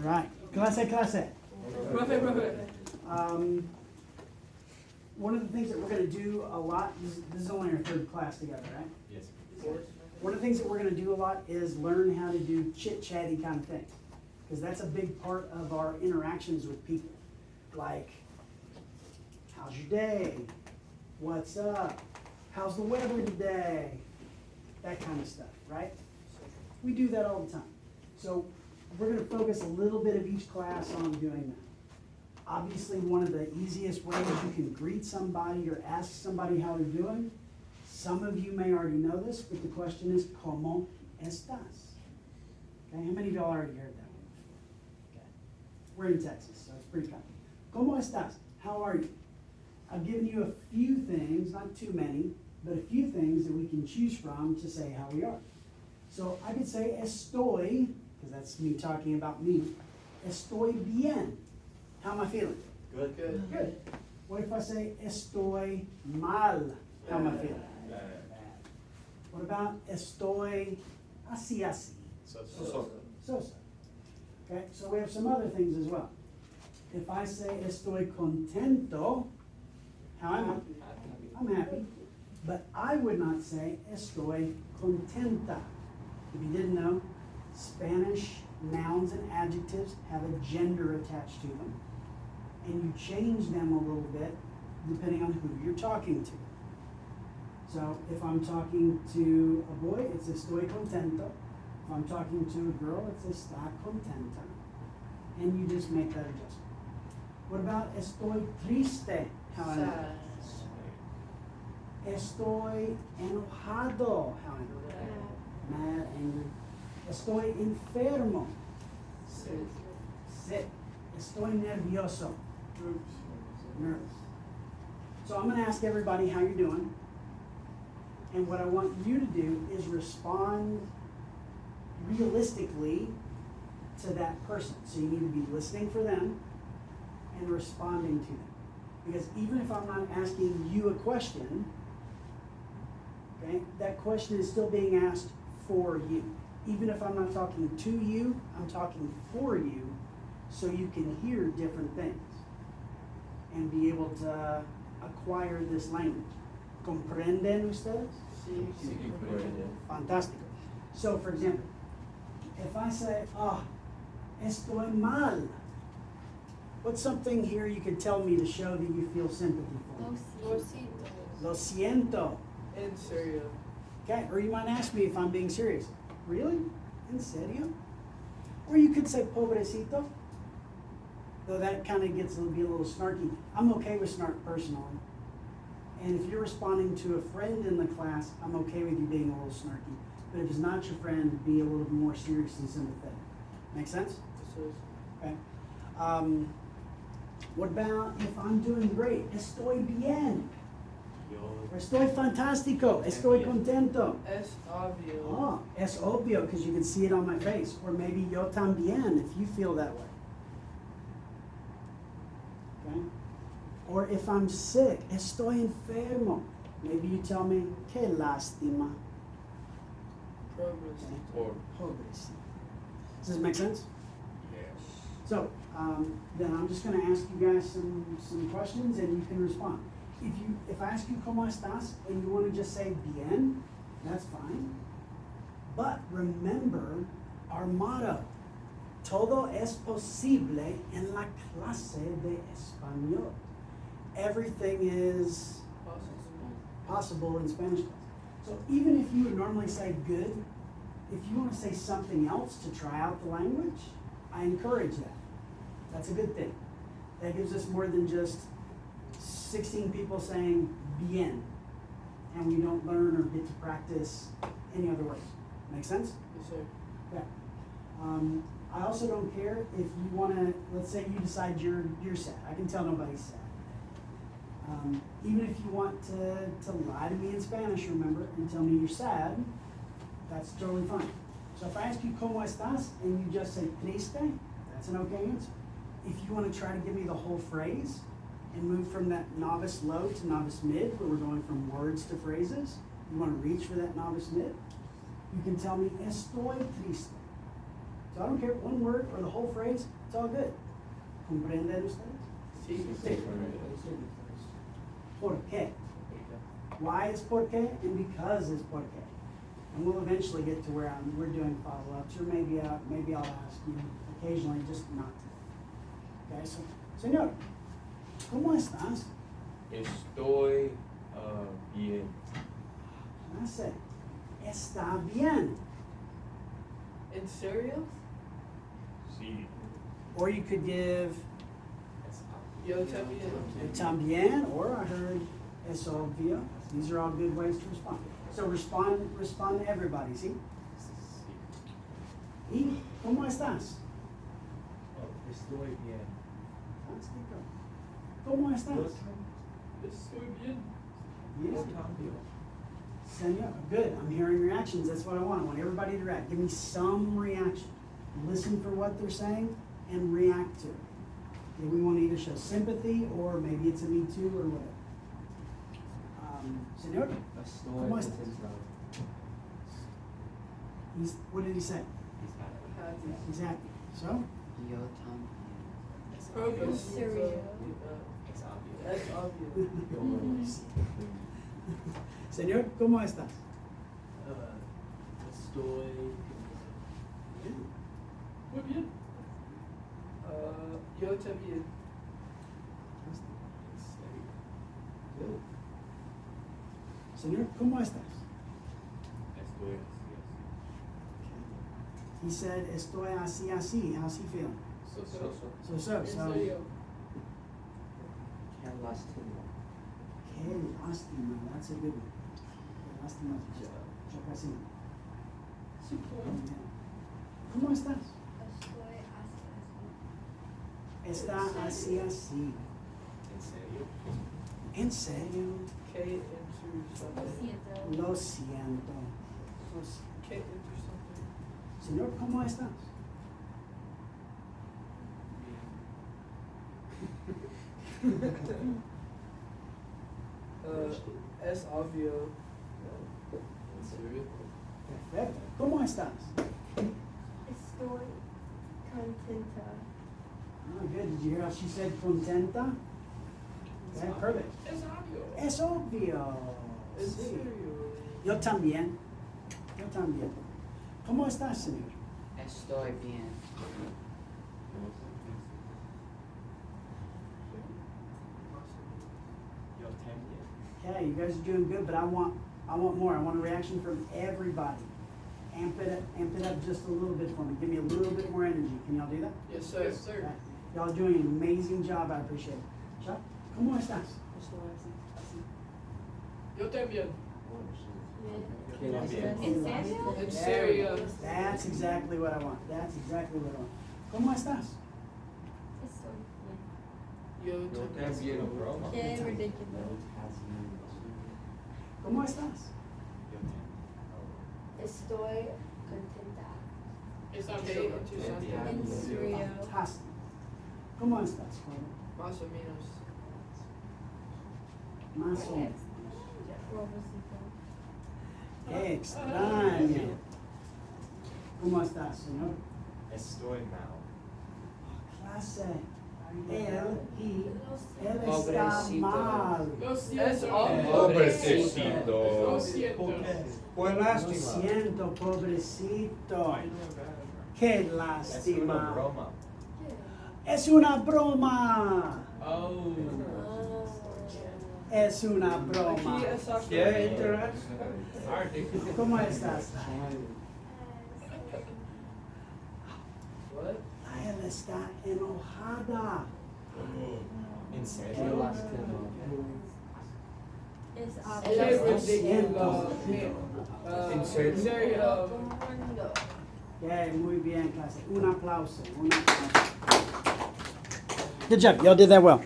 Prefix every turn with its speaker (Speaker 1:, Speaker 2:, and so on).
Speaker 1: right. Clase. One of the things that we're going to do a lot, this is only our third class together, right?
Speaker 2: Yes.
Speaker 1: One of the things that we're going to do a lot is learn how to do chit-chatty kind of things. Because that's a big part of our interactions with people. Like, how's your day? What's up? How's the weather today? That kind of stuff, right? We do that all the time. So we're going to focus a little bit of each class on doing that. Obviously, one of the easiest ways you can greet somebody or ask somebody how they're doing, some of you may already know this, but the question is, cómo estás? Okay, how many of y'all already heard that one? Okay. We're in Texas, so it's pretty common. ¿Cómo estás? How are you? I've given you a few things, not too many, but a few things that we can choose from to say how we are. So I could say estoy, because that's me talking about me. Estoy bien. How am I feeling?
Speaker 2: Good.
Speaker 1: Good. What if I say estoy mal? How am I feeling?
Speaker 2: Bad.
Speaker 1: What about estoy así?
Speaker 2: So.
Speaker 1: So. Okay, so we have some other things as well. If I say estoy contento, how am I? I'm happy. But I would not say estoy contenta. If you didn't know, Spanish nouns and adjectives have a gender attached to them. And you change them a little bit depending on who you're talking to. So if I'm talking to a boy, it's estoy contento. If I'm talking to a girl, it's está contenta. And you just make that adjustment. What about estoy triste? How am I? Estoy enojado. How am I? Mad, angry. Estoy enfermo. Sick. Estoy nervioso. Nervous. So I'm going to ask everybody how you're doing. And what I want you to do is respond realistically to that person. So you need to be listening for them and responding to them. Because even if I'm not asking you a question, okay, that question is still being asked for you. Even if I'm not talking to you, I'm talking for you so you can hear different things and be able to acquire this language. ¿Comprenden ustedes?
Speaker 2: Sí.
Speaker 1: Fantástico. So, for example, if I say, estoy mal, what's something here you could tell me to show that you feel sympathy for? Lo siento.
Speaker 3: En serio.
Speaker 1: Okay, or you might ask me if I'm being serious. Really? En serio? Or you could say pobrecito, though that kind of gets to be a little snarky. I'm okay with snark personally. And if you're responding to a friend in the class, I'm okay with you being a little snarky. But if it's not your friend, be a little bit more serious and sympathetic. Make sense? Okay. What about if I'm doing great? Estoy bien. Or estoy fantástico. Estoy contento.
Speaker 3: Es obvio.
Speaker 1: Oh, es obvio, because you can see it on my face. Or maybe yo también, if you feel that way. Okay? Or if I'm sick, estoy enfermo. Maybe you tell me, qué lástima.
Speaker 3: Pobrecito.
Speaker 1: Pobrecito. Does this make sense?
Speaker 2: Yes.
Speaker 1: So, then I'm just going to ask you guys some questions and you can respond. If I ask you cómo estás and you want to just say bien, that's fine. But remember our motto, todo es posible en la clase de español. Everything is possible in Spanish class. So even if you would normally say good, if you want to say something else to try out the language, I encourage that. That's a good thing. That gives us more than just 16 people saying bien, and we don't learn or get to practice any other words. Make sense?
Speaker 3: Yes, sir.
Speaker 1: Okay. I also don't care if you want to, let's say you decide you're sad. I can tell nobody's sad. Even if you want to lie to me in Spanish, remember, and tell me you're sad, that's totally fine. So if I ask you cómo estás and you just say triste, that's an okay answer. If you want to try to give me the whole phrase and move from that novice low to novice mid, where we're going from words to phrases, you want to reach for that novice mid, you can tell me estoy triste. So I don't care one word or the whole phrase, it's all good. ¿Comprenden ustedes?
Speaker 3: Sí.
Speaker 1: Sí. ¿Por qué? Why is por qué and because is por qué. And we'll eventually get to where we're doing follow-ups, or maybe I'll ask you occasionally, just not today. Okay, so, señor, ¿cómo estás?
Speaker 2: Estoy bien.
Speaker 1: Clase, está bien.
Speaker 3: ¿En serio?
Speaker 2: Sí.
Speaker 1: Or you could give
Speaker 3: Yo también.
Speaker 1: también, or I heard es obvio. These are all good ways to respond. So respond to everybody, see? ¿Y cómo estás?
Speaker 4: Estoy bien.
Speaker 1: Fantástico. ¿Cómo estás?
Speaker 3: Estoy bien.
Speaker 1: Yes.
Speaker 4: Cambio.
Speaker 1: Senor, good. I'm hearing reactions. That's what I want. I want everybody to react. Give me some reaction. Listen for what they're saying and react to it. Okay, we want to either show sympathy or maybe it's a me too or whatever. Senor,
Speaker 4: Estoy
Speaker 1: ¿cómo estás?
Speaker 4: contento.
Speaker 1: What did he say?
Speaker 3: Happy.
Speaker 1: He's happy. So,
Speaker 5: Yo también.
Speaker 3: Probably
Speaker 6: En serio.
Speaker 3: That's obvious.
Speaker 1: Senor, ¿cómo estás?
Speaker 4: Estoy
Speaker 3: Muy bien. Yo también.
Speaker 1: Good. Senor, ¿cómo estás?
Speaker 2: Estoy así,
Speaker 1: He said, estoy así, así. How's he feeling?
Speaker 2: así.
Speaker 1: So.
Speaker 3: En serio.
Speaker 5: Qué lástima.
Speaker 1: Qué lástima. That's a good one. Qué lástima. Yo casi no. ¿Cómo estás? Está así, así.
Speaker 2: ¿En serio?
Speaker 1: ¿En serio?
Speaker 3: ¿Qué into something?
Speaker 1: Lo siento.
Speaker 3: ¿Qué into something?
Speaker 1: Señor, ¿cómo estás?
Speaker 3: Es obvio.
Speaker 2: ¿En serio?
Speaker 1: Perfecto. ¿Cómo estás?
Speaker 6: Estoy contenta.
Speaker 1: Oh, good. Did you hear how she said contenta? Okay, perfect.
Speaker 3: Es obvio.
Speaker 1: Es obvio.
Speaker 3: En
Speaker 1: Sí.
Speaker 3: serio.
Speaker 1: Yo también. Yo también. ¿Cómo estás, señor?
Speaker 5: Estoy bien.
Speaker 4: Yo también.
Speaker 1: Okay, you guys are doing good, but I want more. I want a reaction from everybody. Amp it up just a little bit for me. Give me a little bit more energy. Can y'all do that?
Speaker 3: Yes, sir.
Speaker 2: Yes, sir.
Speaker 1: Okay. Y'all are doing an amazing job. I appreciate it. Chuck, ¿cómo estás?
Speaker 3: Yo también.
Speaker 4: Qué bien.
Speaker 6: ¿En serio?
Speaker 3: En serio.
Speaker 1: That's exactly what I want. That's exactly what I want. ¿Cómo estás?
Speaker 6: Estoy bien.
Speaker 3: Yo
Speaker 4: Yo
Speaker 3: también.
Speaker 4: también, broma.
Speaker 6: Qué ridículo.
Speaker 1: ¿Cómo estás?
Speaker 6: Estoy contenta.
Speaker 3: Es obvio. Into something.
Speaker 6: En serio.
Speaker 1: Fantástico. ¿Cómo estás, joven?
Speaker 3: Más o menos.
Speaker 1: Más o menos.
Speaker 6: Pobrecito.
Speaker 1: Qué extraño. ¿Cómo estás, señor?
Speaker 4: Estoy mal.
Speaker 1: Clase. Él está
Speaker 5: Pobrecito.
Speaker 1: mal.
Speaker 3: Lo
Speaker 5: Es
Speaker 3: siento.
Speaker 5: obvio.
Speaker 2: Pobrecito.
Speaker 3: Lo siento.
Speaker 2: Fue
Speaker 1: Lo
Speaker 2: lástima.
Speaker 1: siento, pobrecito. Qué
Speaker 4: Es una
Speaker 1: lástima.
Speaker 4: broma.
Speaker 1: Es una broma.
Speaker 3: Oh.
Speaker 1: Es una broma.
Speaker 3: Aquí es obvio.
Speaker 2: ¿Qué interés?
Speaker 1: ¿Cómo estás?
Speaker 3: What?
Speaker 1: Él está enojada.
Speaker 4: ¿En
Speaker 5: Qué
Speaker 4: serio?
Speaker 5: lástima.
Speaker 6: Es
Speaker 3: Qué
Speaker 6: obvio.
Speaker 3: ridículo.
Speaker 2: ¿En serio?
Speaker 3: En serio.
Speaker 1: Okay, muy bien, clase. Un aplauso. Un aplauso. Good job. Y'all did that well.